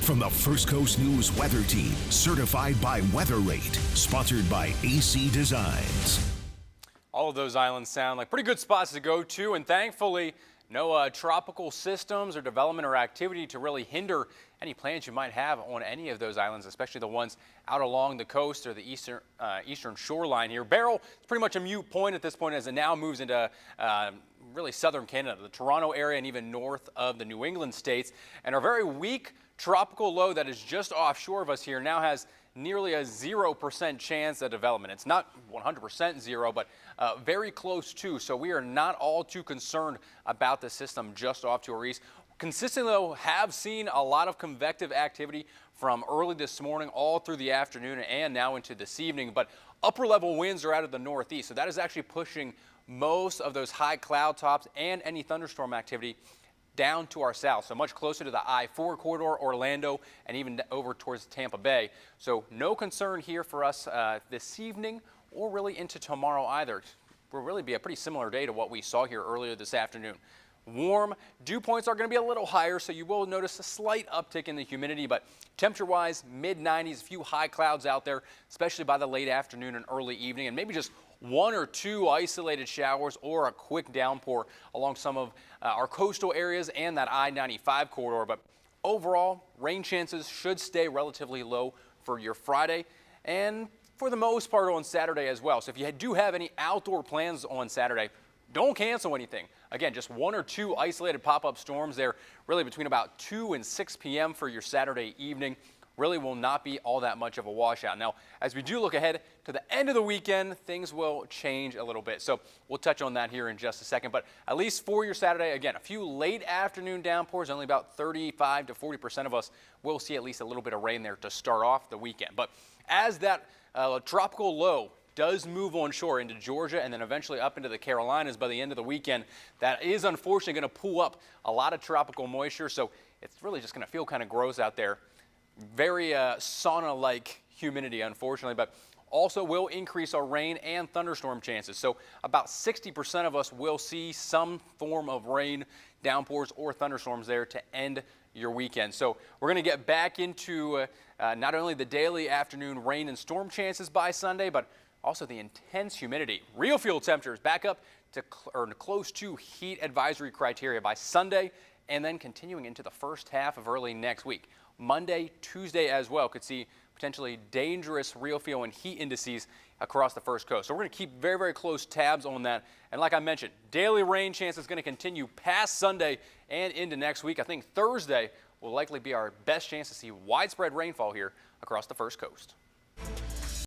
From the First Coast News Weather Team, certified by WeatherRate, sponsored by AC Designs. All of those islands sound like pretty good spots to go to, and thankfully, no tropical systems or development or activity to really hinder any plans you might have on any of those islands, especially the ones out along the coast or the eastern shoreline here. Barrow is pretty much a moot point at this point as it now moves into really southern Canada, the Toronto area, and even north of the New England states. And our very weak tropical low that is just offshore of us here now has nearly a 0% chance of development. It's not 100% zero, but very close to. So we are not all too concerned about the system just off to our east. Consistently, though, have seen a lot of convective activity from early this morning all through the afternoon and now into this evening. But upper level winds are out of the northeast. So that is actually pushing most of those high cloud tops and any thunderstorm activity down to our south, so much closer to the I-4 corridor, Orlando, and even over towards Tampa Bay. So no concern here for us this evening or really into tomorrow either. Will really be a pretty similar day to what we saw here earlier this afternoon. Warm, dew points are going to be a little higher, so you will notice a slight uptick in the humidity, but temperature-wise, mid-90s, a few high clouds out there, especially by the late afternoon and early evening, and maybe just one or two isolated showers or a quick downpour along some of our coastal areas and that I-95 corridor. But overall, rain chances should stay relatively low for your Friday and for the most part on Saturday as well. So if you do have any outdoor plans on Saturday, don't cancel anything. Again, just one or two isolated pop-up storms there, really between about 2 and 6 p.m. for your Saturday evening. Really will not be all that much of a washout. Now, as we do look ahead to the end of the weekend, things will change a little bit. So we'll touch on that here in just a second. But at least for your Saturday, again, a few late afternoon downpours, only about 35 to 40% of us will see at least a little bit of rain there to start off the weekend. But as that tropical low does move on shore into Georgia and then eventually up into the Carolinas by the end of the weekend, that is unfortunately going to pull up a lot of tropical moisture. So it's really just going to feel kind of gross out there. Very sauna-like humidity, unfortunately, but also will increase our rain and thunderstorm chances. So about 60% of us will see some form of rain, downpours, or thunderstorms there to end your weekend. So we're going to get back into not only the daily afternoon rain and storm chances by Sunday, but also the intense humidity. Real fuel temperatures back up to close to heat advisory criteria by Sunday, and then continuing into the first half of early next week. Monday, Tuesday as well could see potentially dangerous real fuel and heat indices across the First Coast. So we're going to keep very, very close tabs on that. And like I mentioned, daily rain chance is going to continue past Sunday and into next week. I think Thursday will likely be our best chance to see widespread rainfall here across the First Coast.